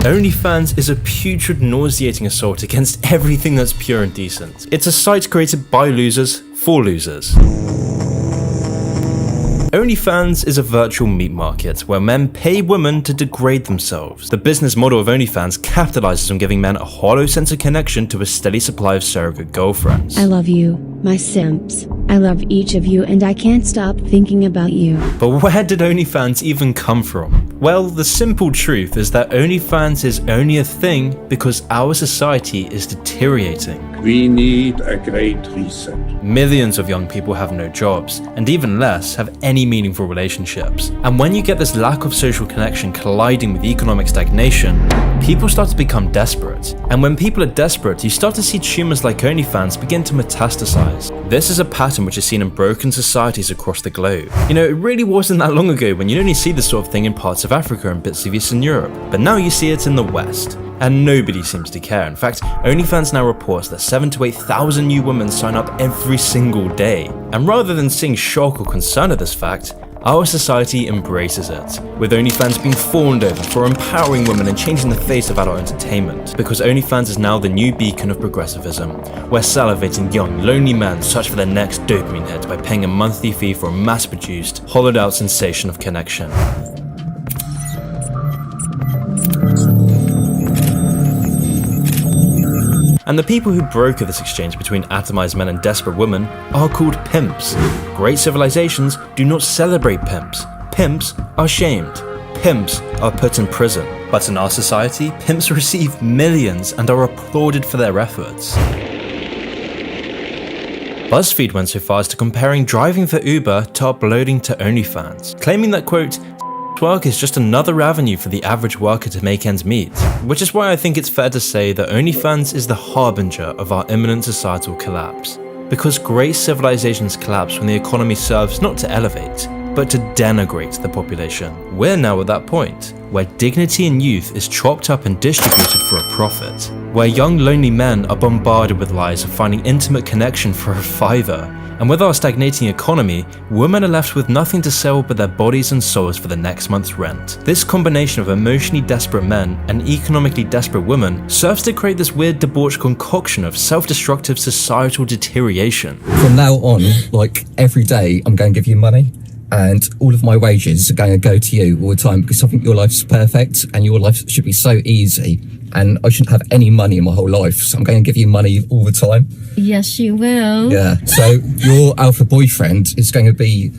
OnlyFans is a putrid, nauseating assault against everything that's pure and decent. It's a site created by losers for losers. OnlyFans is a virtual meat market where men pay women to degrade themselves. The business model of OnlyFans capitalizes on giving men a hollow sense of connection to a steady supply of surrogate girlfriends. I love you, my simps. I love each of you and I can't stop thinking about you. But where did OnlyFans even come from? Well, the simple truth is that OnlyFans is only a thing because our society is deteriorating. We need a great reset. Millions of young people have no jobs, and even less have any meaningful relationships. And when you get this lack of social connection colliding with economic stagnation, people start to become desperate. And when people are desperate, you start to see tumors like OnlyFans begin to metastasize. This is a pattern which is seen in broken societies across the globe. You know, it really wasn't that long ago when you'd only see this sort of thing in parts of Africa and bits of Eastern Europe, but now you see it in the West. And nobody seems to care. In fact, OnlyFans now reports that 7,000 to 8,000 new women sign up every single day. And rather than seeing shock or concern at this fact, our society embraces it, with OnlyFans being fawned over for empowering women and changing the face of adult entertainment, because OnlyFans is now the new beacon of progressivism, where salivating young, lonely men search for their next dopamine hit by paying a monthly fee for a mass-produced, hollowed-out sensation of connection. And the people who broker this exchange between atomized men and desperate women are called pimps. Great civilizations do not celebrate pimps. Pimps are shamed. Pimps are put in prison. But in our society, pimps receive millions and are applauded for their efforts. BuzzFeed went so far as to comparing driving for Uber to uploading to OnlyFans, claiming that, quote, work is just another avenue for the average worker to make ends meet, which is why I think it's fair to say that OnlyFans is the harbinger of our imminent societal collapse. Because great civilizations collapse when the economy serves not to elevate, but to denigrate the population. We're now at that point, where dignity in youth is chopped up and distributed for a profit, where young lonely men are bombarded with lies of finding intimate connection for a fiver. And with our stagnating economy, women are left with nothing to sell but their bodies and souls for the next month's rent. This combination of emotionally desperate men and economically desperate women serves to create this weird debauched concoction of self-destructive societal deterioration. From now on, like every day, I'm going to give you money. And all of my wages are going to go to you all the time because I think your life's perfect and your life should be so easy. And I shouldn't have any money in my whole life. So I'm going to give you money all the time. Yes, you will. Yeah. So your alpha boyfriend is going to be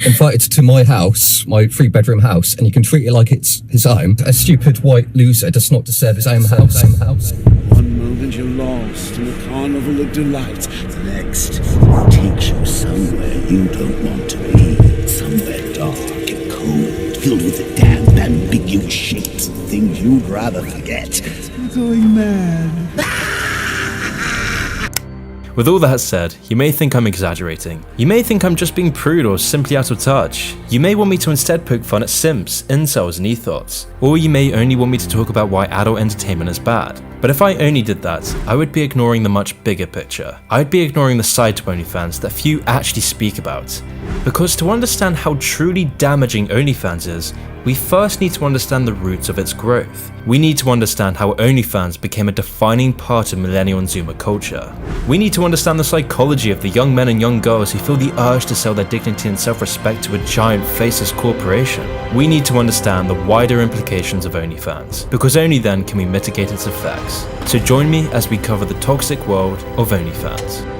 invited to my house, my 3-bedroom house, and you can treat it like it's his own. A stupid white loser does not deserve his own house. One moment you're lost in a carnival of delight. The next, it takes you somewhere you don't want to be. Somewhere dark and cold, filled with the damned ambiguous shapes and things you'd rather forget. You're going mad. With all that said, you may think I'm exaggerating. You may think I'm just being prude or simply out of touch. You may want me to instead poke fun at simps, incels and ethos. Or you may only want me to talk about why adult entertainment is bad. But if I only did that, I would be ignoring the much bigger picture. I'd be ignoring the side to OnlyFans that few actually speak about. Because to understand how truly damaging OnlyFans is, we first need to understand the roots of its growth. We need to understand how OnlyFans became a defining part of millennial and Zoomer culture. We need to understand the psychology of the young men and young girls who feel the urge to sell their dignity and self-respect to a giant faceless corporation. We need to understand the wider implications of OnlyFans, because only then can we mitigate its effects. So join me as we cover the toxic world of OnlyFans.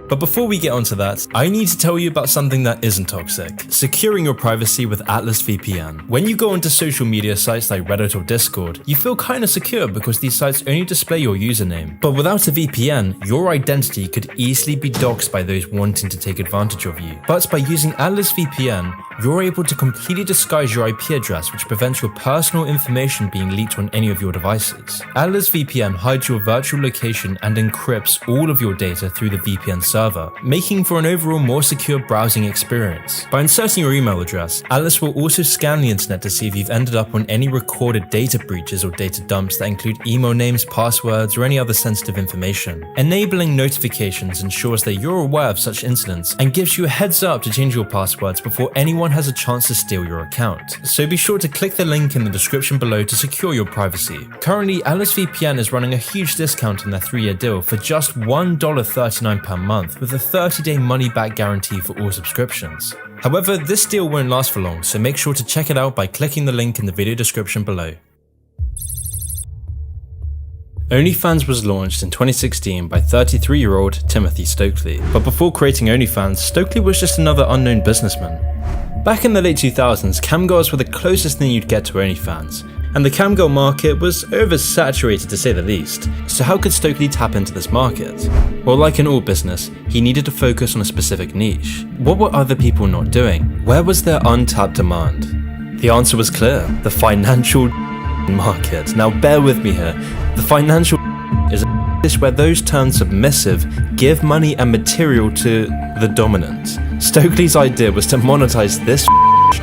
But before we get onto that, I need to tell you about something that isn't toxic: securing your privacy with Atlas VPN. When you go onto social media sites like Reddit or Discord, you feel kinda secure because these sites only display your username. But without a VPN, your identity could easily be doxed by those wanting to take advantage of you. But by using Atlas VPN, you're able to completely disguise your IP address, which prevents your personal information being leaked on any of your devices. Atlas VPN hides your virtual location and encrypts all of your data through the VPN server, making for an overall more secure browsing experience. By inserting your email address, Alice will also scan the internet to see if you've ended up on any recorded data breaches or data dumps that include email names, passwords, or any other sensitive information. Enabling notifications ensures that you're aware of such incidents and gives you a heads up to change your passwords before anyone has a chance to steal your account. So be sure to click the link in the description below to secure your privacy. Currently, Alice VPN is running a huge discount on their 3-year deal for just $1.39 per month with a 30-day money-back guarantee for all subscriptions. However, this deal won't last for long, so make sure to check it out by clicking the link in the video description below. OnlyFans was launched in 2016 by 33-year-old Timothy Stokely, but before creating OnlyFans, Stokely was just another unknown businessman. Back in the late 2000s, camgirls were the closest thing you'd get to OnlyFans, and the camgirl market was oversaturated to say the least. So how could Stokely tap into this market? Well, like in all business, he needed to focus on a specific niche. What were other people not doing? Where was there untapped demand? The answer was clear: the financial market. Now bear with me here. The financial is a niche where those turned submissive give money and material to the dominant. Stokely's idea was to monetize this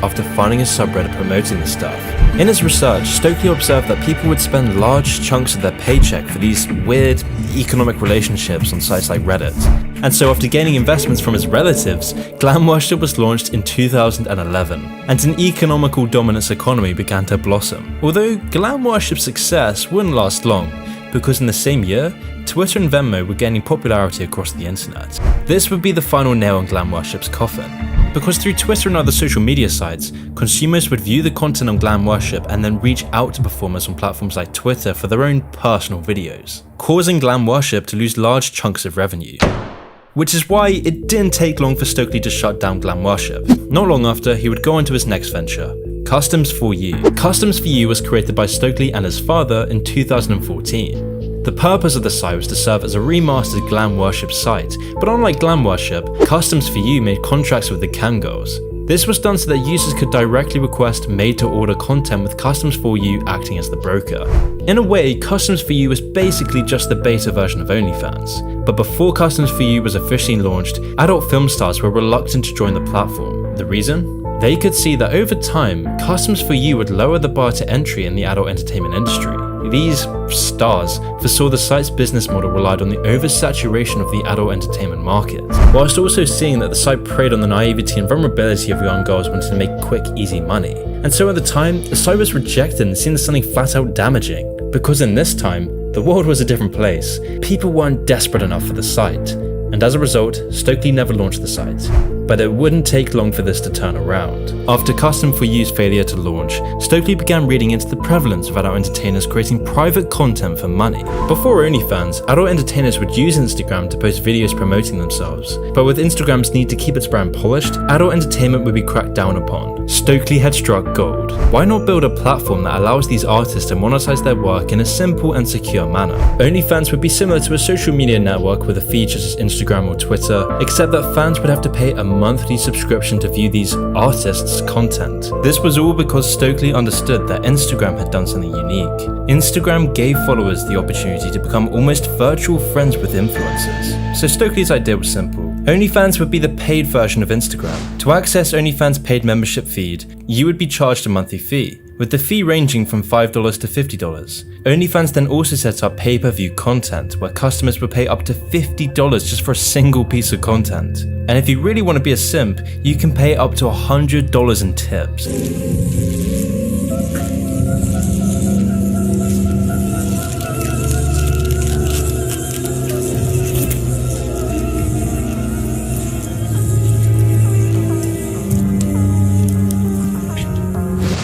after finding a subreddit promoting the stuff. In his research, Stokely observed that people would spend large chunks of their paycheck for these weird economic relationships on sites like Reddit. And so after gaining investments from his relatives, glam worship was launched in 2011, and an economical dominance economy began to blossom. Although glam worship's success wouldn't last long, because in the same year, Twitter and Venmo were gaining popularity across the internet. This would be the final nail in glam worship's coffin, because through Twitter and other social media sites, consumers would view the content on glam worship and then reach out to performers on platforms like Twitter for their own personal videos, causing glam worship to lose large chunks of revenue. Which is why it didn't take long for Stokely to shut down glam worship. Not long after, he would go on to his next venture, Customs for You. Customs for You was created by Stokely and his father in 2014. The purpose of the site was to serve as a remastered glam worship site, but unlike glam worship, Customs for You made contracts with the camgirls. This was done so that users could directly request made-to-order content with Customs for You acting as the broker. In a way, Customs for You was basically just the beta version of OnlyFans. But before Customs for You was officially launched, adult film stars were reluctant to join the platform. The reason? They could see that over time, Customs for You would lower the bar to entry in the adult entertainment industry. These stars foresaw the site's business model relied on the oversaturation of the adult entertainment market, whilst also seeing that the site preyed on the naivety and vulnerability of young girls wanting to make quick, easy money. And so at the time, the site was rejected and seen as something flat out damaging, because in this time, the world was a different place. People weren't desperate enough for the site, and as a result, Stokely never launched the site. But it wouldn't take long for this to turn around. After Custom for You's failure to launch, Stokely began reading into the prevalence of adult entertainers creating private content for money. Before OnlyFans, adult entertainers would use Instagram to post videos promoting themselves. But with Instagram's need to keep its brand polished, adult entertainment would be cracked down upon. Stokely had struck gold. Why not build a platform that allows these artists to monetize their work in a simple and secure manner? OnlyFans would be similar to a social media network with a feed such as Instagram or Twitter, except that fans would have to pay a monthly subscription to view these artists' content. This was all because Stokely understood that Instagram had done something unique. Instagram gave followers the opportunity to become almost virtual friends with influencers. So Stokely's idea was simple. OnlyFans would be the paid version of Instagram. To access OnlyFans' paid membership feed, you would be charged a monthly fee, with the fee ranging from $5 to $50. OnlyFans then also set up pay-per-view content, where customers would pay up to $50 just for a single piece of content. And if you really want to be a simp, you can pay up to $100 in tips.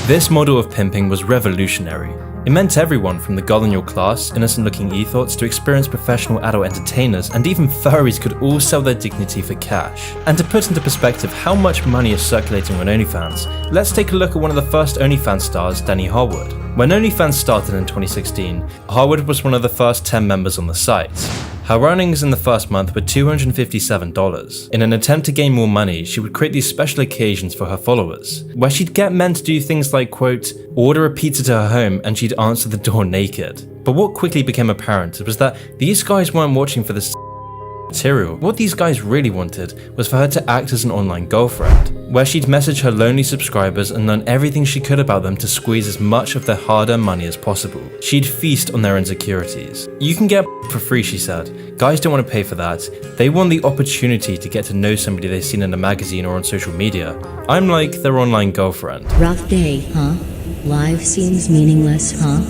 This model of pimping was revolutionary. It meant everyone from the girl in your class, innocent-looking ethos, to experienced professional adult entertainers, and even furries could all sell their dignity for cash. And to put into perspective how much money is circulating on OnlyFans, let's take a look at one of the first OnlyFans stars, Danny Harwood. When OnlyFans started in 2016, Harwood was one of the first 10 members on the site. Her earnings in the first month were $257. In an attempt to gain more money, she would create these special occasions for her followers, where she'd get men to do things like, quote, order a pizza to her home and she'd answer the door naked. But what quickly became apparent was that these guys weren't watching for this. material. What these guys really wanted was for her to act as an online girlfriend, where she'd message her lonely subscribers and learn everything she could about them to squeeze as much of their hard-earned money as possible. She'd feast on their insecurities. You can get for free, she said. Guys don't want to pay for that. They want the opportunity to get to know somebody they've seen in a magazine or on social media. I'm like their online girlfriend. Rough day, huh? Life seems meaningless, huh?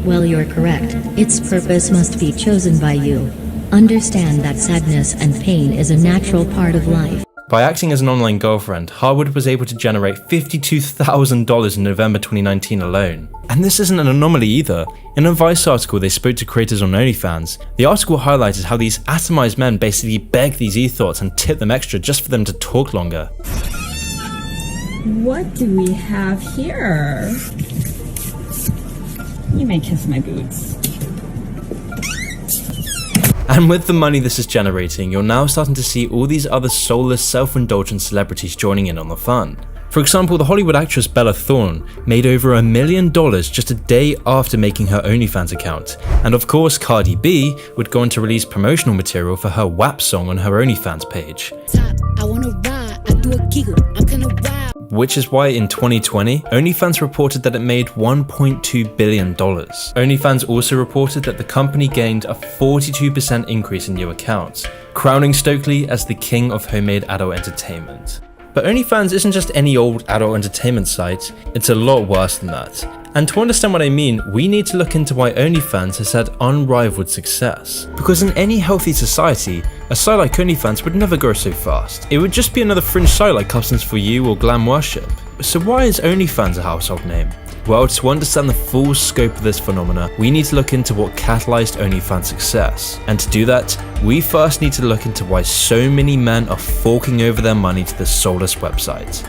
Well, you're correct. Its purpose must be chosen by you. Understand that sadness and pain is a natural part of life. By acting as an online girlfriend, Harwood was able to generate $52,000 in November 2019 alone. And this isn't an anomaly either. In a Vice article they spoke to creators on OnlyFans, the article highlighted how these atomized men basically beg these e-thoughts and tip them extra just for them to talk longer. What do we have here? You may kiss my boots. And with the money this is generating, you're now starting to see all these other soulless, self-indulgent celebrities joining in on the fun. For example, the Hollywood actress Bella Thorne made over $1 million just a day after making her OnlyFans account. And of course, Cardi B would go on to release promotional material for her WAP song on her OnlyFans page. I wanna ride, I do a giggle, I'm kinda wild. Which is why in 2020, OnlyFans reported that it made $1.2 billion. OnlyFans also reported that the company gained a 42% increase in new accounts, crowning Stokely as the king of homemade adult entertainment. But OnlyFans isn't just any old adult entertainment site, it's a lot worse than that. And to understand what I mean, we need to look into why OnlyFans has had unrivaled success. Because in any healthy society, a site like OnlyFans would never grow so fast. It would just be another fringe site like Customs for You or Glam Worship. So why is OnlyFans a household name? Well, to understand the full scope of this phenomena, we need to look into what catalyzed OnlyFans' success. And to do that, we first need to look into why so many men are forking over their money to this soulless website.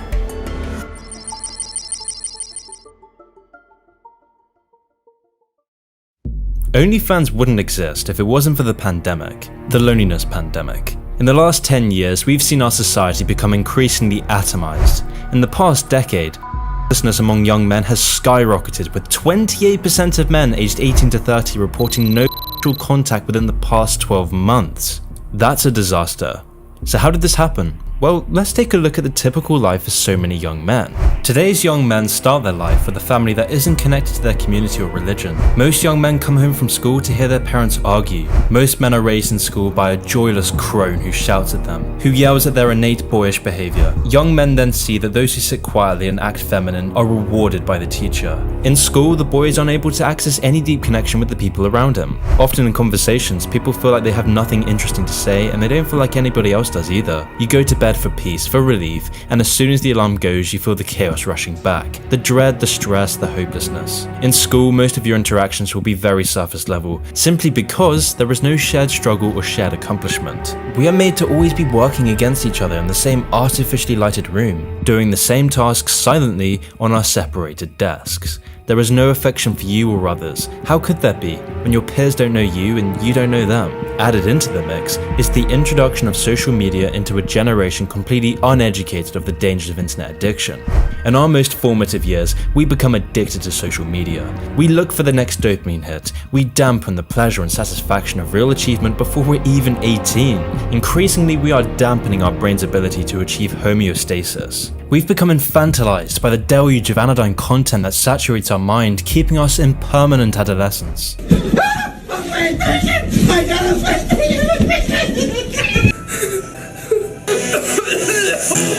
OnlyFans wouldn't exist if it wasn't for the pandemic, the loneliness pandemic. In the last 10 years, we've seen our society become increasingly atomized. In the past decade, homelessness among young men has skyrocketed, with 28% of men aged 18 to 30 reporting no sexual contact within the past 12 months. That's a disaster. So how did this happen? Well, let's take a look at the typical life of so many young men. Today's young men start their life with a family that isn't connected to their community or religion. Most young men come home from school to hear their parents argue. Most men are raised in school by a joyless crone who shouts at them, who yells at their innate boyish behavior. Young men then see that those who sit quietly and act feminine are rewarded by the teacher. In school, the boy is unable to access any deep connection with the people around him. Often in conversations, people feel like they have nothing interesting to say, and they don't feel like anybody else does either. You go to bed for peace, for relief, and as soon as the alarm goes, you feel the chaos rushing back. The dread, the stress, the hopelessness. In school, most of your interactions will be very surface level, simply because there is no shared struggle or shared accomplishment. We are made to always be working against each other in the same artificially lighted room, doing the same tasks silently on our separated desks. There is no affection for you or others. How could there be, when your peers don't know you and you don't know them? Added into the mix is the introduction of social media into a generation completely uneducated of the dangers of internet addiction. In our most formative years, we become addicted to social media. We look for the next dopamine hit. We dampen the pleasure and satisfaction of real achievement before we're even 18. Increasingly, we are dampening our brain's ability to achieve homeostasis. We've become infantilized by the deluge of anodyne content that saturates our mind, keeping us in permanent adolescence.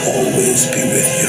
Always be with you.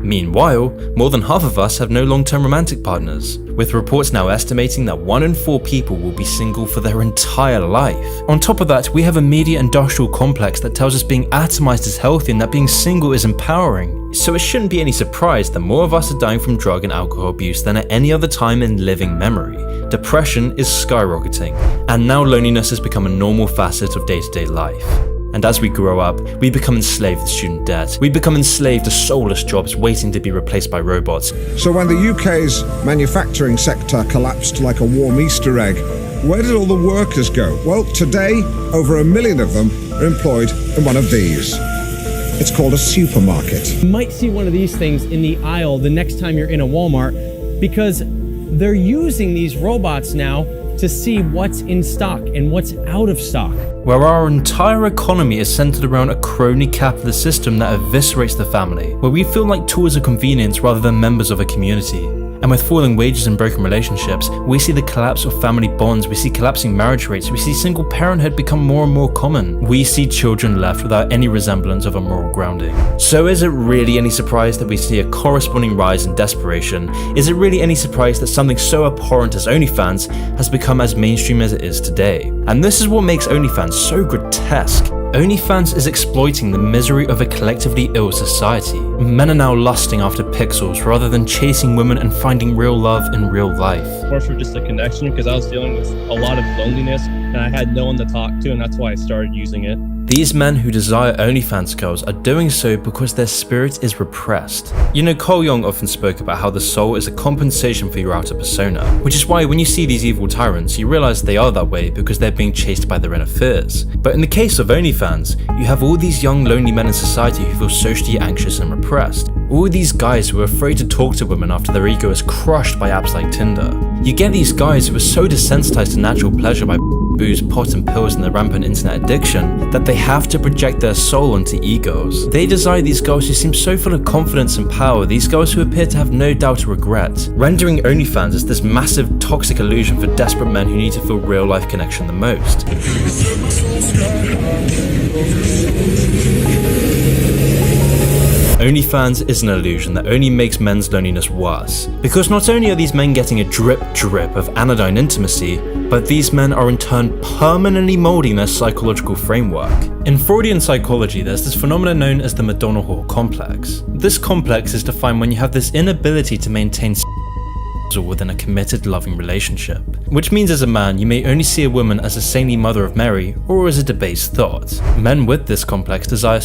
Meanwhile, more than half of us have no long-term romantic partners, with reports now estimating that 1 in 4 people will be single for their entire life. On top of that, we have a media industrial complex that tells us being atomized is healthy and that being single is empowering. So it shouldn't be any surprise that more of us are dying from drug and alcohol abuse than at any other time in living memory. Depression is skyrocketing, and now loneliness has become a normal facet of day-to-day life. And as we grow up, we become enslaved to student debt. We become enslaved to soulless jobs waiting to be replaced by robots. So when the UK's manufacturing sector collapsed like a warm Easter egg, where did all the workers go? Well, today, over 1 million of them are employed in one of these. It's called a supermarket. You might see one of these things in the aisle the next time you're in a Walmart because they're using these robots now to see what's in stock and what's out of stock. Where our entire economy is centered around a crony capitalist system that eviscerates the family, where we feel like tools of convenience rather than members of a community. And with falling wages and broken relationships, we see the collapse of family bonds, we see collapsing marriage rates, we see single parenthood become more and more common. We see children left without any resemblance of a moral grounding. So is it really any surprise that we see a corresponding rise in desperation? Is it really any surprise that something so abhorrent as OnlyFans has become as mainstream as it is today? And this is what makes OnlyFans so grotesque. OnlyFans is exploiting the misery of a collectively ill society. Men are now lusting after pixels rather than chasing women and finding real love in real life. More for just a connection, because I was dealing with a lot of loneliness and I had no one to talk to, and that's why I started using it. These men who desire OnlyFans girls are doing so because their spirit is repressed. You know, Carl Jung often spoke about how the soul is a compensation for your outer persona, which is why when you see these evil tyrants, you realize they are that way because they're being chased by their inner fears. But in the case of OnlyFans, you have all these young lonely men in society who feel socially anxious and repressed. All these guys who are afraid to talk to women after their ego is crushed by apps like Tinder. You get these guys who are so desensitized to natural pleasure by booze, pot and pills and the rampant internet addiction that they have to project their soul onto egos. They desire these girls who seem so full of confidence and power, these girls who appear to have no doubt or regret, rendering OnlyFans as this massive toxic illusion for desperate men who need to feel real life connection the most. OnlyFans is an illusion that only makes men's loneliness worse, because not only are these men getting a drip of anodyne intimacy, but these men are in turn permanently molding their psychological framework. In Freudian psychology, there's this phenomenon known as the Madonna whore complex. This complex is defined when you have this inability to maintain or within a committed, loving relationship. Which means as a man, you may only see a woman as a saintly mother of Mary or as a debased thought. Men with this complex desire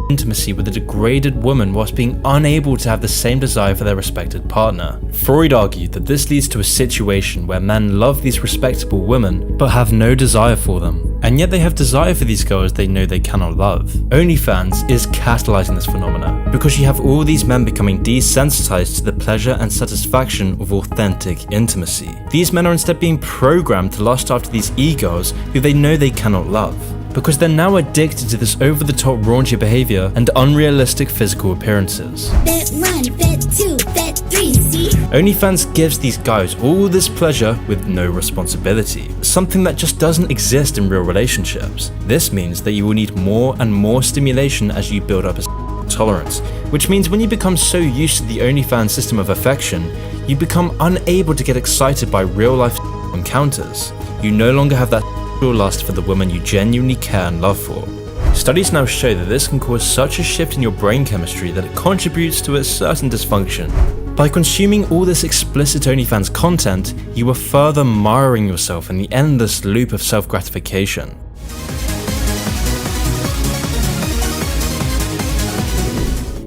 intimacy with a degraded woman whilst being unable to have the same desire for their respected partner. Freud argued that this leads to a situation where men love these respectable women but have no desire for them, and yet they have desire for these girls they know they cannot love. OnlyFans is catalyzing this phenomena because you have all these men becoming desensitized to the pleasure and satisfaction of authentic intimacy. These men are instead being programmed to lust after these egos who they know they cannot love, because they're now addicted to this over-the-top raunchy behavior and unrealistic physical appearances. Bet 1, bet 2, bet 3, see? OnlyFans gives these guys all this pleasure with no responsibility, something that just doesn't exist in real relationships. This means that you will need more and more stimulation as you build up a tolerance, which means when you become so used to the OnlyFans system of affection, you become unable to get excited by real-life encounters. You no longer have that lust for the woman you genuinely care and love for. Studies now show that this can cause such a shift in your brain chemistry that it contributes to a certain dysfunction. By consuming all this explicit OnlyFans content, you are further miring yourself in the endless loop of self-gratification.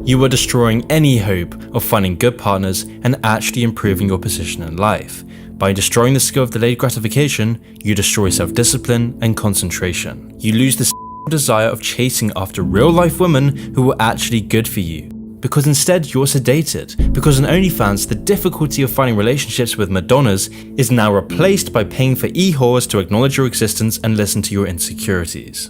You are destroying any hope of finding good partners and actually improving your position in life. By destroying the skill of delayed gratification, you destroy self-discipline and concentration. You lose the desire of chasing after real-life women who are actually good for you, because instead you're sedated, because in OnlyFans the difficulty of finding relationships with Madonnas is now replaced by paying for e-whores to acknowledge your existence and listen to your insecurities.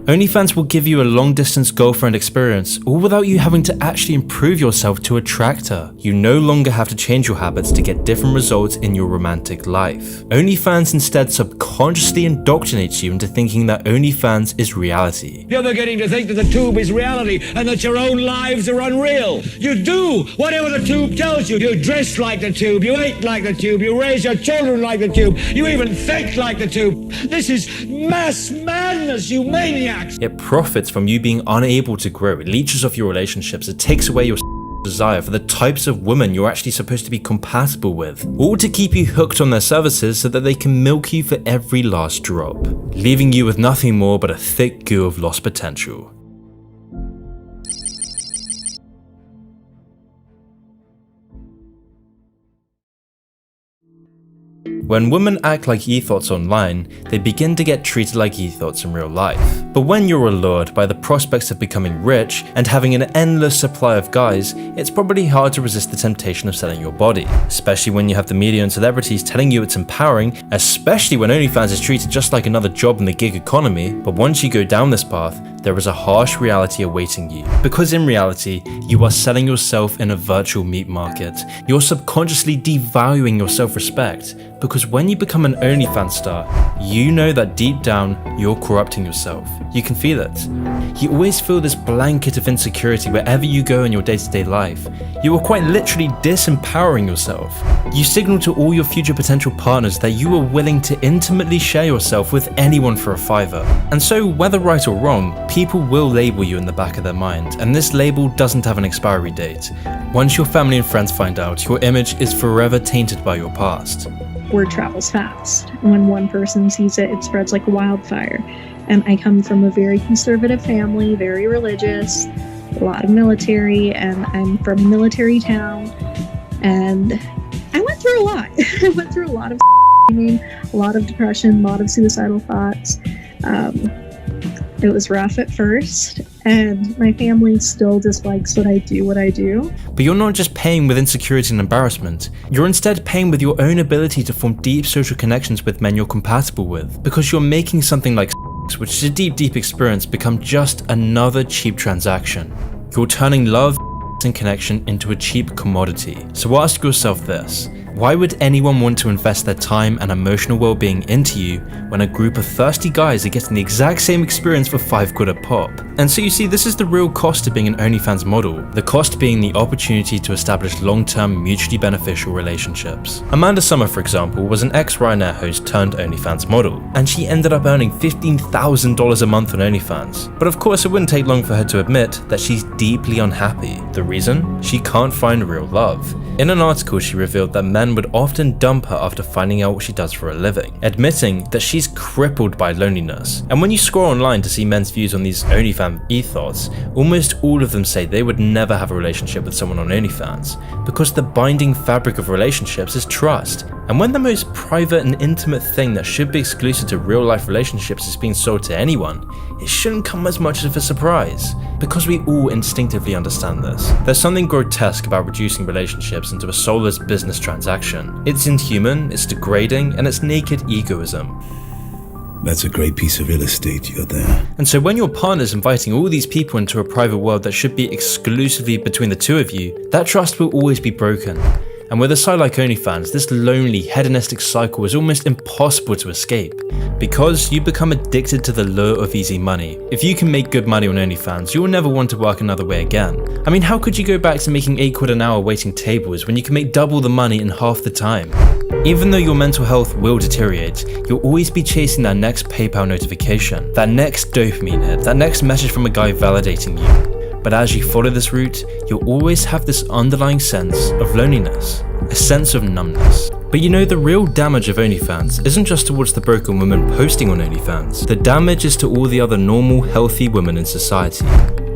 OnlyFans will give you a long-distance girlfriend experience, all without you having to actually improve yourself to attract her. You no longer have to change your habits to get different results in your romantic life. OnlyFans instead subconsciously indoctrinates you into thinking that OnlyFans is reality. You're beginning to think that the tube is reality and that your own lives are unreal. You do whatever the tube tells you. You dress like the tube, you eat like the tube, you raise your children like the tube, you even think like the tube. This is mass madness, you maniac. It profits from you being unable to grow. It leeches off your relationships. It takes away your desire for the types of women you're actually supposed to be compatible with, all to keep you hooked on their services so that they can milk you for every last drop, leaving you with nothing more but a thick goo of lost potential. When women act like ethots online, they begin to get treated like ethots in real life. But when you're allured by the prospects of becoming rich and having an endless supply of guys, it's probably hard to resist the temptation of selling your body, especially when you have the media and celebrities telling you it's empowering, especially when OnlyFans is treated just like another job in the gig economy. But once you go down this path, there is a harsh reality awaiting you. Because in reality, you are selling yourself in a virtual meat market. You're subconsciously devaluing your self-respect. Because when you become an OnlyFans star, you know that deep down, you're corrupting yourself. You can feel it. You always feel this blanket of insecurity wherever you go in your day-to-day life. You are quite literally disempowering yourself. You signal to all your future potential partners that you are willing to intimately share yourself with anyone for a fiver. And so, whether right or wrong, people will label you in the back of their mind, and this label doesn't have an expiry date. Once your family and friends find out, your image is forever tainted by your past. Word travels fast. When one person sees it, it spreads like wildfire. And I come from a very conservative family, very religious, a lot of military, and I'm from a military town. And I went through a lot. I went through a lot of a lot of depression, a lot of suicidal thoughts. It was rough at first, and my family still dislikes what I do. But you're not just paying with insecurity and embarrassment, you're instead paying with your own ability to form deep social connections with men you're compatible with, because you're making something like sex, which is a deep experience, become just another cheap transaction. You're turning love and connection into a cheap commodity. So ask yourself this: why would anyone want to invest their time and emotional well-being into you when a group of thirsty guys are getting the exact same experience for £5 a pop? And so you see, this is the real cost of being an OnlyFans model. The cost being the opportunity to establish long-term mutually beneficial relationships. Amanda Summer, for example, was an ex-Ryanair host turned OnlyFans model, and she ended up earning $15,000 a month on OnlyFans. But of course, it wouldn't take long for her to admit that she's deeply unhappy. The reason? She can't find real love. In an article, she revealed that men would often dump her after finding out what she does for a living, admitting that she's crippled by loneliness. And when you scroll online to see men's views on these OnlyFans ethos, almost all of them say they would never have a relationship with someone on OnlyFans, because the binding fabric of relationships is trust. And when the most private and intimate thing that should be exclusive to real-life relationships is being sold to anyone, it shouldn't come as much of a surprise, because we all instinctively understand this. There's something grotesque about reducing relationships into a soulless business transaction. It's inhuman, it's degrading, and it's naked egoism. That's a great piece of real estate you got there. And so when your partner's inviting all these people into a private world that should be exclusively between the two of you, that trust will always be broken. And with a site like OnlyFans, this lonely, hedonistic cycle is almost impossible to escape, because you become addicted to the lure of easy money. If you can make good money on OnlyFans, you will never want to work another way again. I mean, how could you go back to making £8 an hour waiting tables when you can make double the money in half the time? Even though your mental health will deteriorate, you'll always be chasing that next PayPal notification, that next dopamine hit, that next message from a guy validating you. But as you follow this route, you'll always have this underlying sense of loneliness, a sense of numbness. But you know, the real damage of OnlyFans isn't just towards the broken women posting on OnlyFans. The damage is to all the other normal, healthy women in society.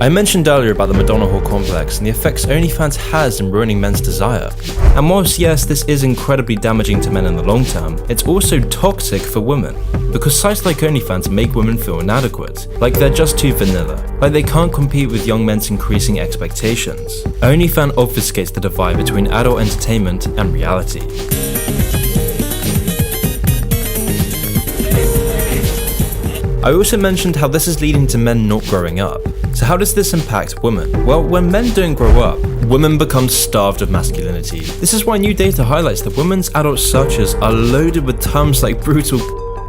I mentioned earlier about the Madonna whore complex and the effects OnlyFans has in ruining men's desire. And whilst yes, this is incredibly damaging to men in the long term, it's also toxic for women. Because sites like OnlyFans make women feel inadequate, like they're just too vanilla, like they can't compete with young men's increasing expectations. OnlyFans obfuscates the divide between adult entertainment and reality. I also mentioned how this is leading to men not growing up. So how does this impact women? Well, when men don't grow up, women become starved of masculinity. This is why new data highlights that women's adult searches are loaded with terms like brutal.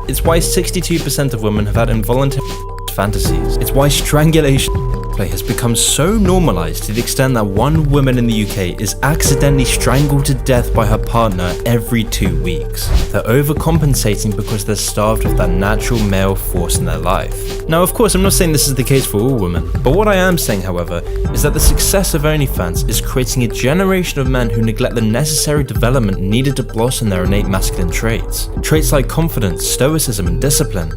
It's why 62% of women have had involuntary fantasies. It's why strangulation play has become so normalized to the extent that one woman in the UK is accidentally strangled to death by her partner every 2 weeks. They're overcompensating because they're starved of that natural male force in their life. Now, of course, I'm not saying this is the case for all women, but what I am saying, however, is that the success of OnlyFans is creating a generation of men who neglect the necessary development needed to blossom their innate masculine traits. Traits like confidence, stoicism, and discipline,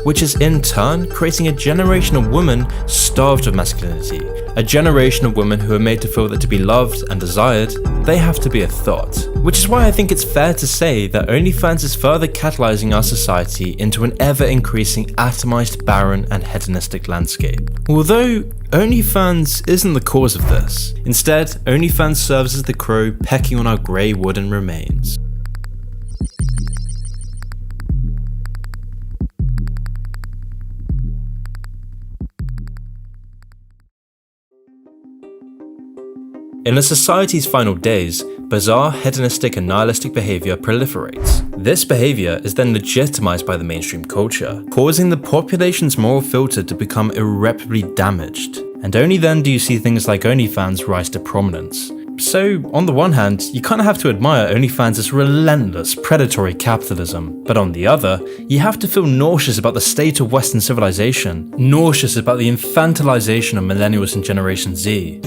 which is in turn creating a generation of women starved of masculinity, a generation of women who are made to feel that to be loved and desired, they have to be a thought. Which is why I think it's fair to say that OnlyFans is further catalyzing our society into an ever-increasing atomized, barren and hedonistic landscape. Although OnlyFans isn't the cause of this. Instead, OnlyFans serves as the crow pecking on our grey wooden remains. In a society's final days, bizarre, hedonistic and nihilistic behaviour proliferates. This behaviour is then legitimized by the mainstream culture, causing the population's moral filter to become irreparably damaged. And only then do you see things like OnlyFans rise to prominence. So, on the one hand, you kind of have to admire OnlyFans' relentless, predatory capitalism, but on the other, you have to feel nauseous about the state of Western civilization, nauseous about the infantilization of millennials and Generation Z.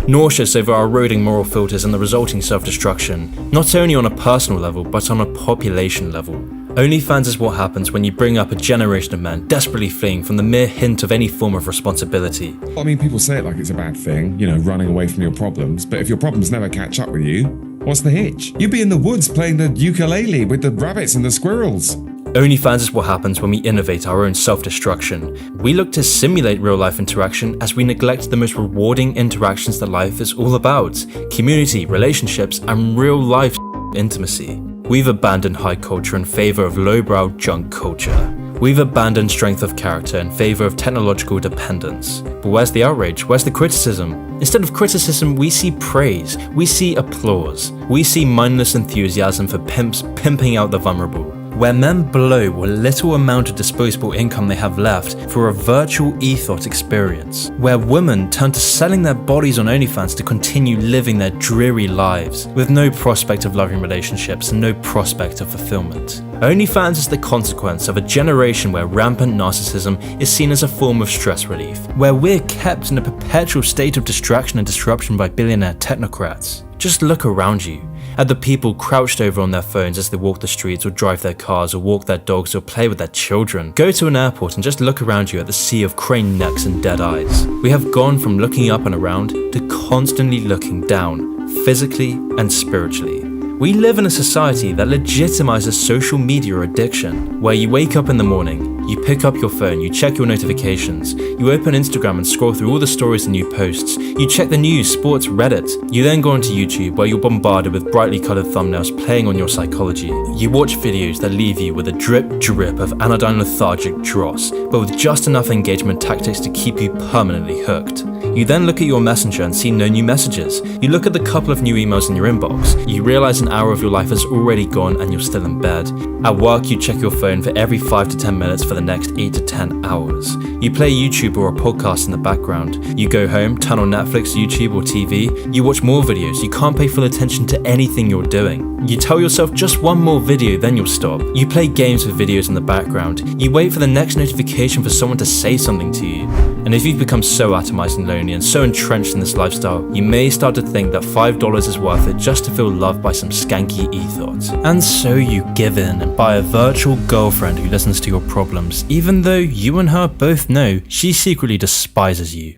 Nauseous over our eroding moral filters and the resulting self-destruction, not only on a personal level, but on a population level. OnlyFans is what happens when you bring up a generation of men desperately fleeing from the mere hint of any form of responsibility. I mean, people say it like it's a bad thing, running away from your problems, but if your problems never catch up with you, what's the hitch? You'd be in the woods playing the ukulele with the rabbits and the squirrels. OnlyFans is what happens when we innovate our own self-destruction. We look to simulate real-life interaction as we neglect the most rewarding interactions that life is all about: community, relationships, and real-life intimacy. We've abandoned high culture in favour of lowbrow junk culture. We've abandoned strength of character in favour of technological dependence. But where's the outrage? Where's the criticism? Instead of criticism, we see praise. We see applause. We see mindless enthusiasm for pimps pimping out the vulnerable. Where men blow what little amount of disposable income they have left for a virtual ethos experience. Where women turn to selling their bodies on OnlyFans to continue living their dreary lives, with no prospect of loving relationships and no prospect of fulfillment. OnlyFans is the consequence of a generation where rampant narcissism is seen as a form of stress relief, where we're kept in a perpetual state of distraction and disruption by billionaire technocrats. Just look around you, at the people crouched over on their phones as they walk the streets or drive their cars or walk their dogs or play with their children. Go to an airport and just look around you at the sea of craned necks and dead eyes. We have gone from looking up and around to constantly looking down, physically and spiritually. We live in a society that legitimizes social media addiction, where you wake up in the morning, you pick up your phone, you check your notifications, you open Instagram and scroll through all the stories and new posts, you check the news, sports, Reddit, you then go onto YouTube where you're bombarded with brightly coloured thumbnails playing on your psychology. You watch videos that leave you with a drip of anodyne lethargic dross, but with just enough engagement tactics to keep you permanently hooked. You then look at your messenger and see no new messages. You look at the couple of new emails in your inbox. You realise an hour of your life has already gone and you're still in bed. At work, you check your phone for every 5 to 10 minutes for the next 8 to 10 hours. You play YouTube or a podcast in the background. You go home, turn on Netflix, YouTube or TV. You watch more videos. You can't pay full attention to anything you're doing. You tell yourself just one more video, then you'll stop. You play games with videos in the background. You wait for the next notification for someone to say something to you. And if you've become so atomized and lonely and so entrenched in this lifestyle, you may start to think that $5 is worth it just to feel loved by some skanky ethos. And so you give in and buy a virtual girlfriend who listens to your problems, even though you and her both know she secretly despises you.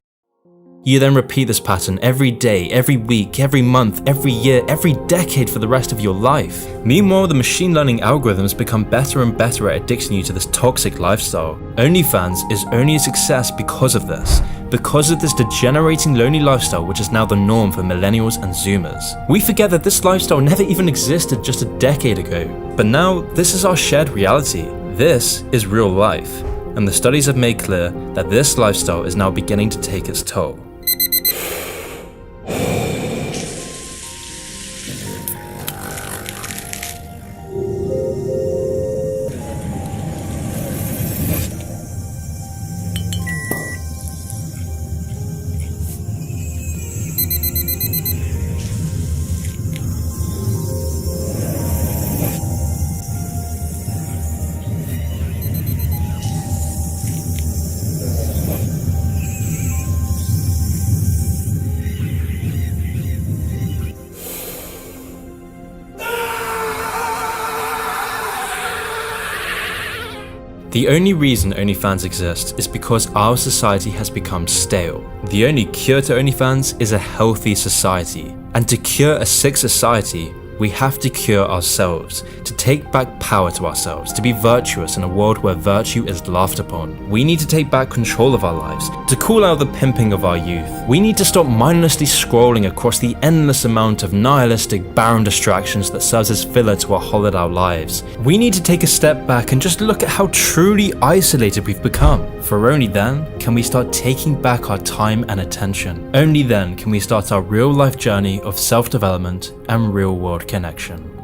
You then repeat this pattern every day, every week, every month, every year, every decade for the rest of your life. Meanwhile, the machine learning algorithms become better and better at addicting you to this toxic lifestyle. OnlyFans is only a success because of this degenerating lonely lifestyle which is now the norm for millennials and zoomers. We forget that this lifestyle never even existed just a decade ago. But now, this is our shared reality. This is real life. And the studies have made clear that this lifestyle is now beginning to take its toll. The only reason OnlyFans exists is because our society has become stale. The only cure to OnlyFans is a healthy society. And to cure a sick society, we have to cure ourselves, to take back power to ourselves, to be virtuous in a world where virtue is laughed upon. We need to take back control of our lives, to call out the pimping of our youth. We need to stop mindlessly scrolling across the endless amount of nihilistic, barren distractions that serves as filler to our hollowed out lives. We need to take a step back and just look at how truly isolated we've become. For only then can we start taking back our time and attention. Only then can we start our real life journey of self-development and real world connection.